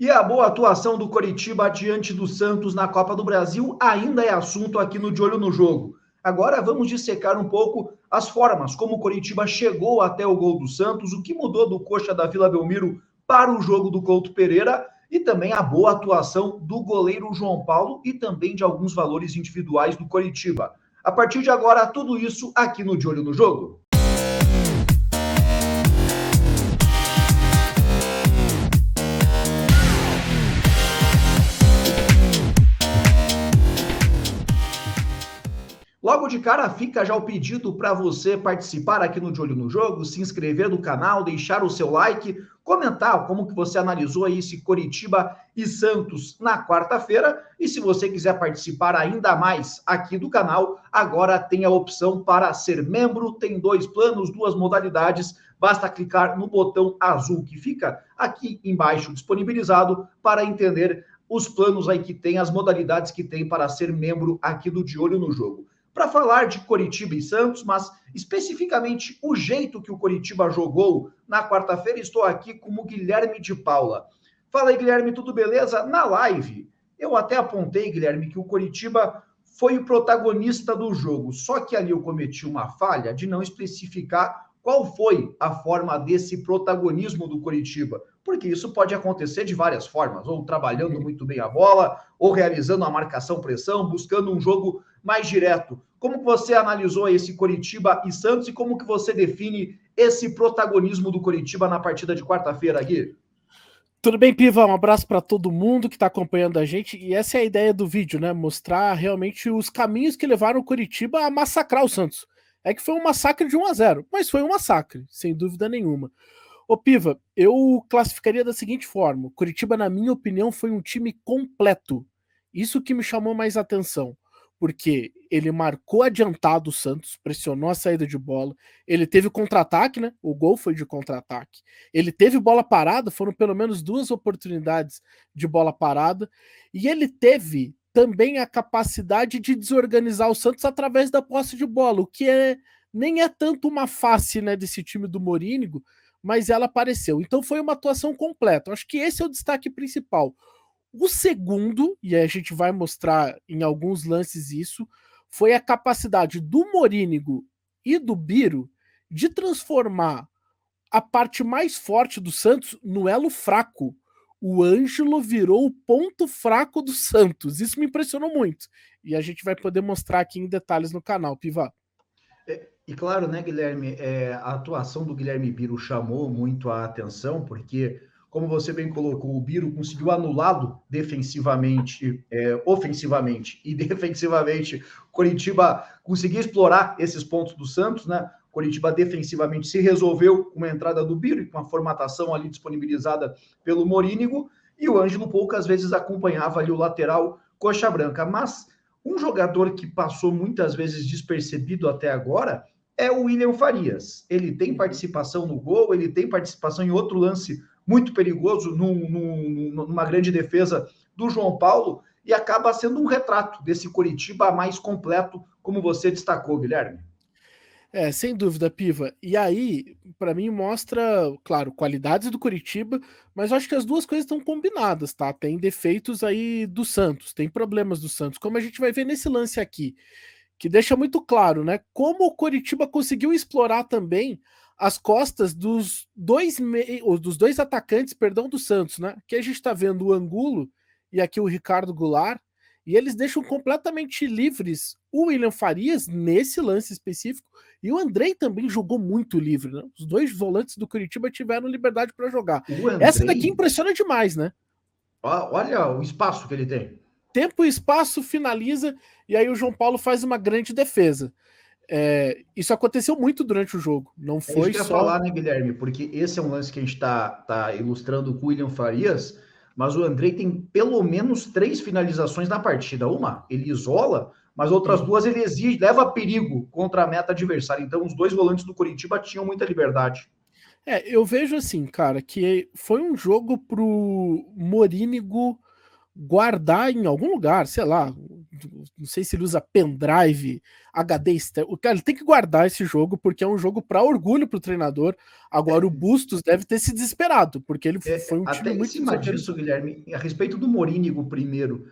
E a boa atuação do Coritiba diante do Santos na Copa do Brasil ainda é assunto aqui no De Olho no Jogo. Agora vamos dissecar um pouco as formas como o Coritiba chegou até o gol do Santos, o que mudou do coxa da Vila Belmiro para o jogo do Couto Pereira e também a boa atuação do goleiro João Paulo e também de alguns valores individuais do Coritiba. A partir de agora, tudo isso aqui no De Olho no Jogo. Logo de cara fica já o pedido para você participar aqui no De Olho no Jogo, se inscrever no canal, deixar o seu like, comentar como que você analisou aí esse Coritiba e Santos na quarta-feira. E se você quiser participar ainda mais aqui do canal, agora tem a opção para ser membro, tem 2 planos, 2 modalidades, basta clicar no botão azul que fica aqui embaixo disponibilizado para entender os planos aí que tem, as modalidades que tem para ser membro aqui do De Olho no Jogo. Para falar de Coritiba e Santos, mas especificamente o jeito que o Coritiba jogou na quarta-feira, estou aqui com o Guilherme de Paula. Fala aí, Guilherme, tudo beleza? Na live, eu até apontei, Guilherme, que o Coritiba foi o protagonista do jogo, só que ali eu cometi uma falha de não especificar qual foi a forma desse protagonismo do Coritiba, porque isso pode acontecer de várias formas, ou trabalhando muito bem a bola, ou realizando a marcação-pressão, buscando um jogo mais direto. Como que você analisou esse Coritiba e Santos e como que você define esse protagonismo do Coritiba na partida de quarta-feira, Gui? Tudo bem, Piva? Um abraço para todo mundo que está acompanhando a gente. E essa é a ideia do vídeo, né? Mostrar realmente os caminhos que levaram o Coritiba a massacrar o Santos. É que foi um massacre de 1-0, mas foi um massacre, sem dúvida nenhuma. Ô, Piva, eu classificaria da seguinte forma: o Coritiba, na minha opinião, foi um time completo. Isso que me chamou mais atenção, porque ele marcou adiantado o Santos, pressionou a saída de bola, ele teve contra-ataque, né? O gol foi de contra-ataque. Ele teve bola parada, foram pelo menos 2 oportunidades de bola parada, e ele teve também a capacidade de desorganizar o Santos através da posse de bola, o que nem é tanto uma face, né, desse time do Morínigo, mas ela apareceu. Então foi uma atuação completa. Acho que esse é o destaque principal. O segundo, e a gente vai mostrar em alguns lances isso, foi a capacidade do Morínigo e do Biro de transformar a parte mais forte do Santos no elo fraco. O Ângelo virou o ponto fraco do Santos. Isso me impressionou muito. E a gente vai poder mostrar aqui em detalhes no canal, Piva. E claro, né, Guilherme, a atuação do Guilherme Biro chamou muito a atenção, porque, como você bem colocou, o Biro conseguiu anulá-lo defensivamente, ofensivamente e defensivamente. Coritiba conseguiu explorar esses pontos do Santos, né? Coritiba defensivamente se resolveu com a entrada do Biro e com a formatação ali disponibilizada pelo Morínigo, e o Ângelo poucas vezes acompanhava ali o lateral coxa branca, mas um jogador que passou muitas vezes despercebido até agora é o William Farias. Ele tem participação no gol, ele tem participação em outro lance muito perigoso, numa grande defesa do João Paulo, e acaba sendo um retrato desse Coritiba mais completo, como você destacou, Guilherme. Sem dúvida, Piva. E aí, para mim, mostra, claro, qualidades do Coritiba, mas eu acho que as duas coisas estão combinadas, tá? Tem defeitos aí do Santos, tem problemas do Santos, como a gente vai ver nesse lance aqui, que deixa muito claro, né? Como o Coritiba conseguiu explorar também as costas dos dois atacantes, perdão, do Santos, né? Que a gente tá vendo o Angulo e aqui o Ricardo Goulart, e eles deixam completamente livres o William Farias nesse lance específico, e o Andrei também jogou muito livre, né? Os dois volantes do Coritiba tiveram liberdade para jogar. O Essa daqui Andrei, impressiona demais, né? olha o espaço que ele tem. Tempo e espaço, finaliza, e aí o João Paulo faz uma grande defesa. Isso aconteceu muito durante o jogo, não É isso foi que eu ia só... falar, né, Guilherme? Porque esse é um lance que a gente tá ilustrando com o William Farias, mas o Andrei tem pelo menos 3 finalizações na partida. Uma, ele isola, mas outras Uhum. 2 ele exige, leva perigo contra a meta adversária. Então, os 2 volantes do Coritiba tinham muita liberdade. Eu vejo assim, cara, que foi um jogo pro Morínigo guardar em algum lugar, sei lá, não sei se ele usa pendrive, HD externo. O cara, ele tem que guardar esse jogo porque é um jogo para orgulho pro treinador. Agora o Bustos deve ter se desesperado, porque ele foi um time até em muito cima disso, Guilherme, a respeito do Morínigo primeiro,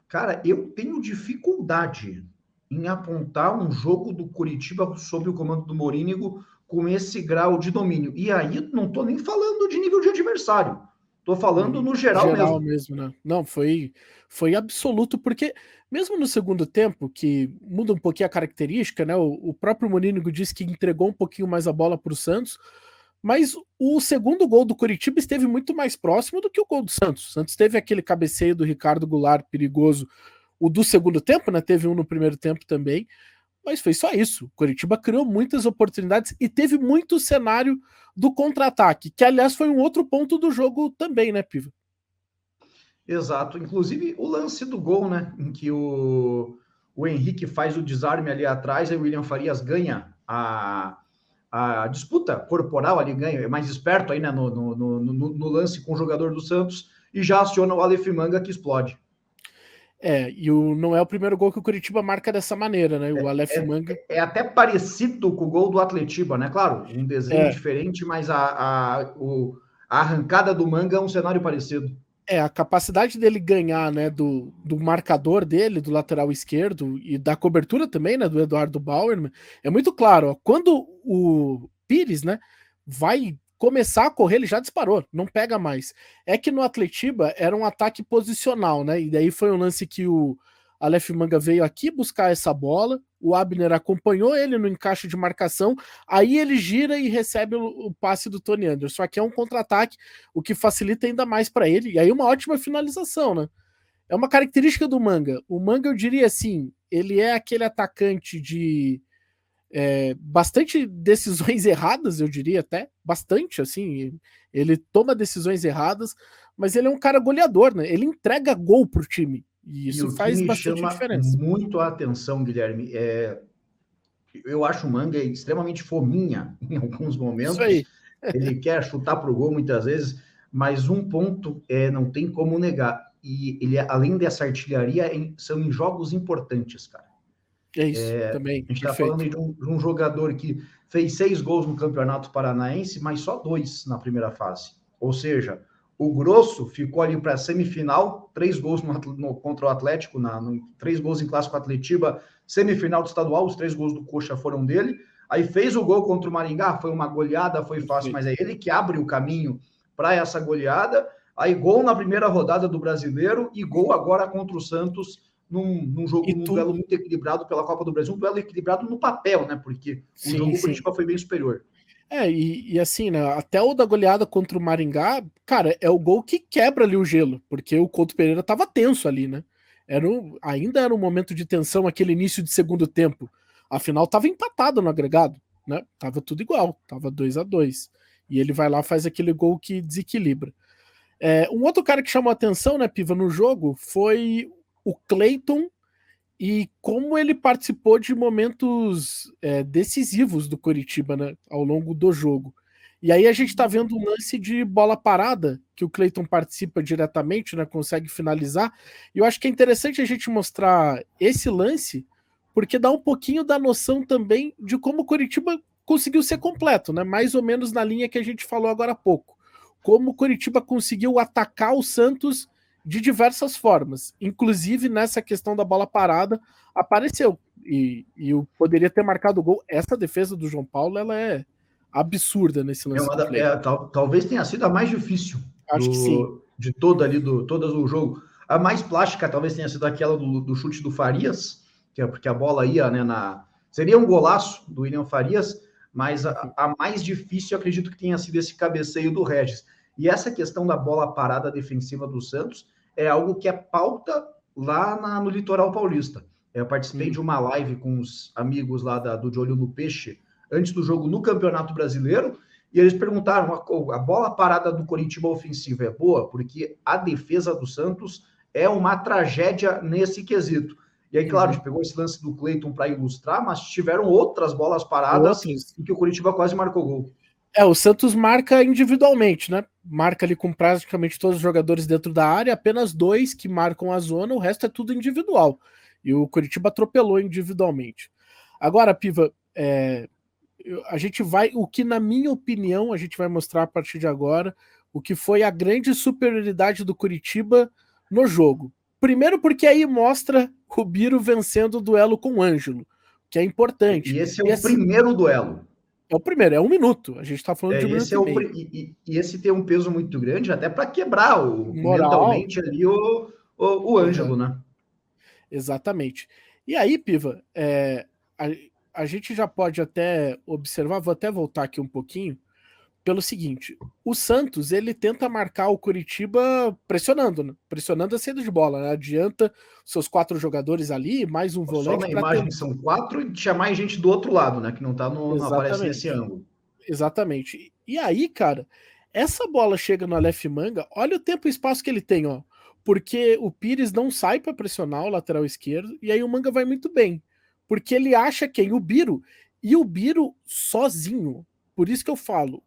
cara, eu tenho dificuldade em apontar um jogo do Coritiba sob o comando do Morínigo com esse grau de domínio. E aí não estou nem falando de nível de adversário. Estou falando no geral mesmo, né? Não, foi absoluto, porque mesmo no segundo tempo, que muda um pouquinho a característica, né? O próprio Morínigo disse que entregou um pouquinho mais a bola para o Santos, mas o segundo gol do Coritiba esteve muito mais próximo do que o gol do Santos. O Santos teve aquele cabeceio do Ricardo Goulart perigoso, o do segundo tempo, né? Teve um no primeiro tempo também, mas foi só isso. O Coritiba criou muitas oportunidades e teve muito cenário do contra-ataque, que aliás foi um outro ponto do jogo também, né, Piva? Exato. Inclusive o lance do gol, né, em que o Henrique faz o desarme ali atrás e o William Farias ganha a disputa corporal ali, ganha, é mais esperto aí, né, no lance com o jogador do Santos e já aciona o Aleph Manga que explode. Não é o primeiro gol que o Coritiba marca dessa maneira, né? O Aleph Manga. É até parecido com o gol do Atletiba, né? Claro, um desenho diferente, mas a arrancada do Manga é um cenário parecido. A capacidade dele ganhar, né, do marcador dele, do lateral esquerdo, e da cobertura também, né, do Eduardo Bauer, é muito claro. Ó, quando o Pires, né, vai começar a correr, ele já disparou, não pega mais. É que no Atletiba era um ataque posicional, né, e daí foi um lance que o Aleph Manga veio aqui buscar essa bola, o Abner acompanhou ele no encaixe de marcação, aí ele gira e recebe o passe do Tony Anderson. Só que é um contra-ataque, o que facilita ainda mais para ele, e aí uma ótima finalização, né? É uma característica do Manga. O Manga, eu diria assim, ele é aquele atacante de bastante decisões erradas, eu diria até, bastante, assim, ele toma decisões erradas, mas ele é um cara goleador, né? Ele entrega gol pro time. E isso faz bastante diferença. Muito a atenção, Guilherme. Eu acho o Manga extremamente fominha em alguns momentos. Isso aí. Ele quer chutar pro gol muitas vezes, mas um ponto não tem como negar. E ele, além dessa artilharia, são em jogos importantes, cara. É isso, também. A gente está falando de um jogador que fez 6 gols no Campeonato Paranaense, mas só 2 na primeira fase. Ou seja, o Grosso ficou ali para a semifinal, 3 gols contra o Atlético, 3 gols em Clássico Atletiba, semifinal do estadual, os 3 gols do Coxa foram dele. Aí fez o gol contra o Maringá, foi uma goleada, foi fácil, mas é ele que abre o caminho para essa goleada. Aí gol na primeira rodada do Brasileiro e gol agora contra o Santos num jogo, num duelo muito equilibrado pela Copa do Brasil, um duelo equilibrado no papel, né? Porque o jogo Curitiba foi bem superior. E assim, né? Até o da goleada contra o Maringá, cara, é o gol que quebra ali o gelo, porque o Couto Pereira tava tenso ali, né? Ainda era um momento de tensão aquele início de segundo tempo. Afinal, tava empatado no agregado, né? Tava tudo igual, tava 2-2. E ele vai lá e faz aquele gol que desequilibra. Um outro cara que chamou a atenção, né, Piva, no jogo foi o Cleiton e como ele participou de momentos decisivos do Coritiba, né, ao longo do jogo. E aí a gente está vendo um lance de bola parada, que o Cleiton participa diretamente, né, consegue finalizar. E eu acho que é interessante a gente mostrar esse lance, porque dá um pouquinho da noção também de como o Coritiba conseguiu ser completo, né, mais ou menos na linha que a gente falou agora há pouco. Como o Coritiba conseguiu atacar o Santos de diversas formas, inclusive nessa questão da bola parada apareceu e poderia ter marcado o gol. Essa defesa do João Paulo, ela é absurda nesse lance. Talvez tenha sido a mais difícil. Acho que sim. De todas o jogo. A mais plástica talvez tenha sido aquela do chute do Farias, porque a bola ia, né, seria um golaço do William Farias, mas a mais difícil, acredito que tenha sido esse cabeceio do Regis. E essa questão da bola parada defensiva do Santos é algo que é pauta lá no Litoral Paulista. Eu participei de uma live com os amigos lá do De Olho no Peixe, antes do jogo no Campeonato Brasileiro, e eles perguntaram, a bola parada do Coritiba ofensiva é boa? Porque a defesa do Santos é uma tragédia nesse quesito. E aí, claro, a gente pegou esse lance do Cleiton para ilustrar, mas tiveram outras bolas paradas em que o Coritiba quase marcou gol. O Santos marca individualmente, né? Marca ali com praticamente todos os jogadores dentro da área, apenas 2 que marcam a zona, o resto é tudo individual. E o Coritiba atropelou individualmente. Agora, Piva, a gente vai, o que na minha opinião a gente vai mostrar a partir de agora, o que foi a grande superioridade do Coritiba no jogo. Primeiro porque aí mostra o Biro vencendo o duelo com o Ângelo, que é importante. E esse é o primeiro duelo. É o primeiro, é 1 minuto. A gente tá falando de 1 minuto e meio. E esse tem um peso muito grande até para quebrar mentalmente ali o Ângelo, né? Exatamente. E aí, Piva, a gente já pode até observar, vou até voltar aqui um pouquinho, pelo seguinte, o Santos, ele tenta marcar o Coritiba pressionando, né? Pressionando a saída de bola, né? Adianta seus 4 jogadores ali, mais um volante. Só na imagem são 4 e tinha mais gente do outro lado, né? Que não tá não aparece nesse ângulo. Exatamente. E aí, cara, essa bola chega no Aleph Manga, olha o tempo e espaço que ele tem, ó. Porque o Pires não sai para pressionar o lateral esquerdo, e aí o Manga vai muito bem. Porque ele acha quem? O Biro. E o Biro sozinho. Por isso que eu falo,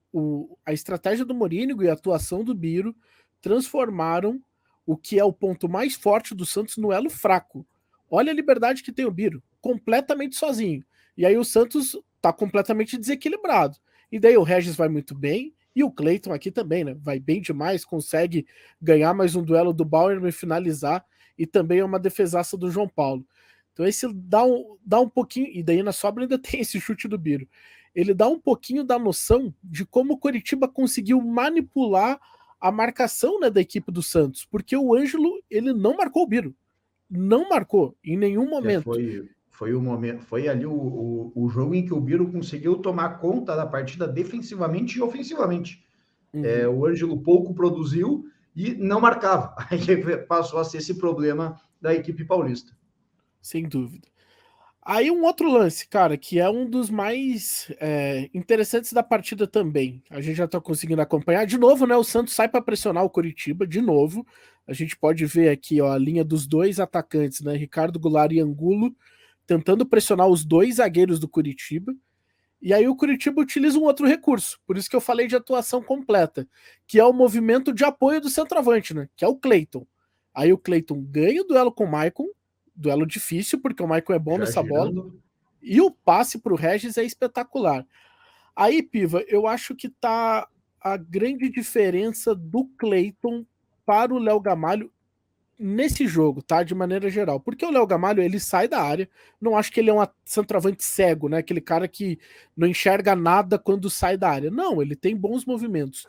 a estratégia do Morínigo e a atuação do Biro transformaram o que é o ponto mais forte do Santos no elo fraco. Olha a liberdade que tem o Biro, completamente sozinho. E aí o Santos tá completamente desequilibrado. E daí o Regis vai muito bem, e o Cleiton aqui também, né? Vai bem demais, consegue ganhar mais um duelo do Bauer e finalizar, e também é uma defesaça do João Paulo. Então esse dá um pouquinho, e daí na sobra ainda tem esse chute do Biro. Ele dá um pouquinho da noção de como o Coritiba conseguiu manipular a marcação, né, da equipe do Santos, porque o Ângelo, ele não marcou o Biro. Não marcou, em nenhum momento. Foi o momento, foi ali o jogo em que o Biro conseguiu tomar conta da partida defensivamente e ofensivamente. O Ângelo pouco produziu e não marcava. Aí passou a ser esse problema da equipe paulista. Sem dúvida. Aí um outro lance, cara, que é um dos mais interessantes da partida também. A gente já tá conseguindo acompanhar. De novo, né? O Santos sai para pressionar o Coritiba, de novo. A gente pode ver aqui, ó, a linha dos 2 atacantes, né? Ricardo Goulart e Angulo, tentando pressionar os 2 zagueiros do Coritiba. E aí o Coritiba utiliza um outro recurso, por isso que eu falei de atuação completa, que é o movimento de apoio do centroavante, né? Que é o Cleiton. Aí o Cleiton ganha o duelo com o Maicon, duelo difícil, porque o Maicon é bom nessa bola, e o passe para o Regis é espetacular. Aí, Piva, eu acho que tá a grande diferença do Cleiton para o Léo Gamalho nesse jogo, tá? De maneira geral. Porque o Léo Gamalho, ele sai da área, não acho que ele é um centroavante cego, né? Aquele cara que não enxerga nada quando sai da área. Não, ele tem bons movimentos.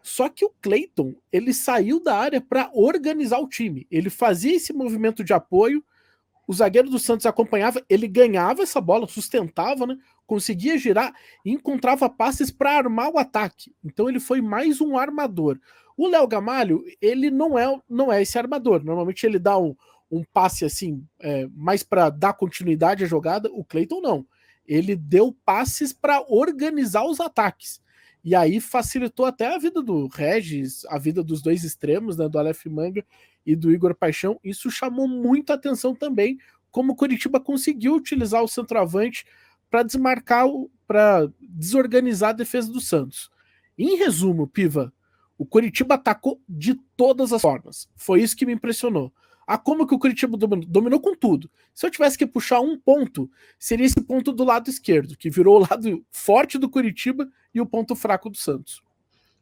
Só que o Cleiton, ele saiu da área para organizar o time. Ele fazia esse movimento de apoio, o zagueiro do Santos acompanhava, ele ganhava essa bola, sustentava, né? Conseguia girar e encontrava passes para armar o ataque. Então ele foi mais um armador. O Léo Gamalho, ele não é esse armador. Normalmente ele dá um passe assim, mais para dar continuidade à jogada. O Cleiton não. Ele deu passes para organizar os ataques. E aí facilitou até a vida do Regis, a vida dos 2 extremos, né, do Aleph Manga e do Igor Paixão. Isso chamou muita atenção também, como o Coritiba conseguiu utilizar o centroavante para desmarcar, para desorganizar a defesa do Santos. Em resumo, Piva, o Coritiba atacou de todas as formas. Foi isso que me impressionou. Como que o Coritiba dominou com tudo. Se eu tivesse que puxar um ponto, seria esse ponto do lado esquerdo, que virou o lado forte do Coritiba e o ponto fraco do Santos.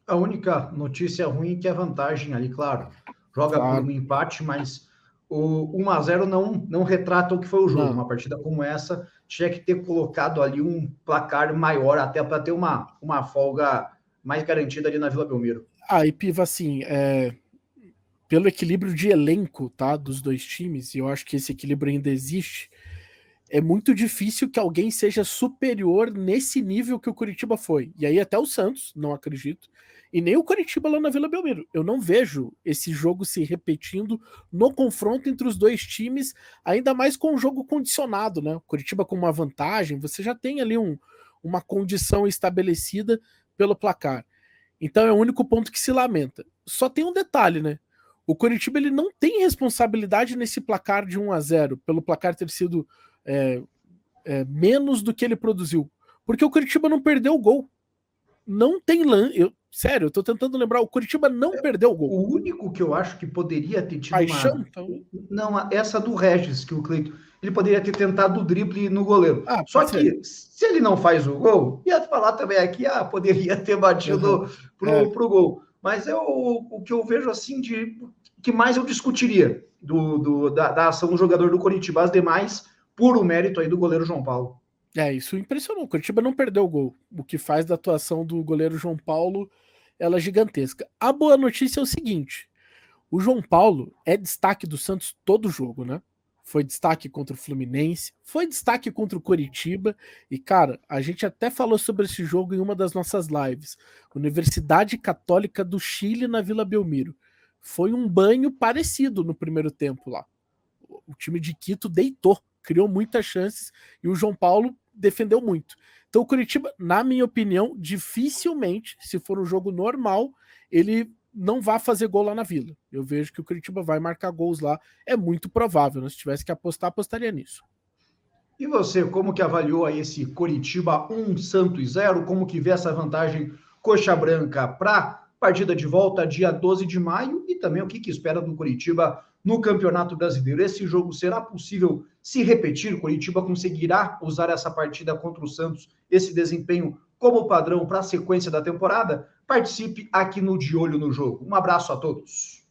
A única notícia ruim é que a vantagem ali, claro, joga por um empate, mas o 1-0 não retrata o que foi o jogo. Não. Uma partida como essa tinha que ter colocado ali um placar maior, até para ter uma folga mais garantida ali na Vila Belmiro. E Piva, assim, pelo equilíbrio de elenco, tá, dos 2 times, e eu acho que esse equilíbrio ainda existe, é muito difícil que alguém seja superior nesse nível que o Coritiba foi. E aí até o Santos, não acredito, e nem o Coritiba lá na Vila Belmiro. Eu não vejo esse jogo se repetindo no confronto entre os 2 times, ainda mais com um jogo condicionado, né? O Coritiba com uma vantagem, você já tem ali uma condição estabelecida pelo placar. Então é o único ponto que se lamenta. Só tem um detalhe, né? O Coritiba, ele não tem responsabilidade nesse placar de 1-0, pelo placar ter sido menos do que ele produziu. Porque o Coritiba não perdeu o gol. não tem lance. Sério, eu tô tentando lembrar. O Coritiba não perdeu o gol. O único que eu acho que poderia ter tido Paixão, então. Não, essa do Regis, que o Cleiton. Ele poderia ter tentado o drible no goleiro. Só que, se ele não faz o gol, ia falar também aqui, poderia ter batido pro gol. Mas o que eu vejo assim de que mais eu discutiria da ação do jogador do Coritiba, as demais, puro mérito aí do goleiro João Paulo. Isso impressionou. O Coritiba não perdeu o gol. O que faz da atuação do goleiro João Paulo ela é gigantesca. A boa notícia é o seguinte: o João Paulo é destaque do Santos todo jogo, né? Foi destaque contra o Fluminense, foi destaque contra o Coritiba. E, cara, a gente até falou sobre esse jogo em uma das nossas lives. Universidade Católica do Chile na Vila Belmiro. Foi um banho parecido no primeiro tempo lá. O time de Quito deitou, criou muitas chances e o João Paulo defendeu muito. Então o Coritiba, na minha opinião, dificilmente, se for um jogo normal, ele não vai fazer gol lá na Vila. Eu vejo que o Coritiba vai marcar gols lá. É muito provável, né? Se tivesse que apostar, apostaria nisso. E você, como que avaliou aí esse Coritiba 1, Santos 0? Como que vê essa vantagem coxa branca para partida de volta dia 12 de maio? E também o que espera do Coritiba no Campeonato Brasileiro? Esse jogo será possível se repetir? O Coritiba conseguirá usar essa partida contra o Santos, esse desempenho como padrão para a sequência da temporada? Participe aqui no De Olho no Jogo. Um abraço a todos.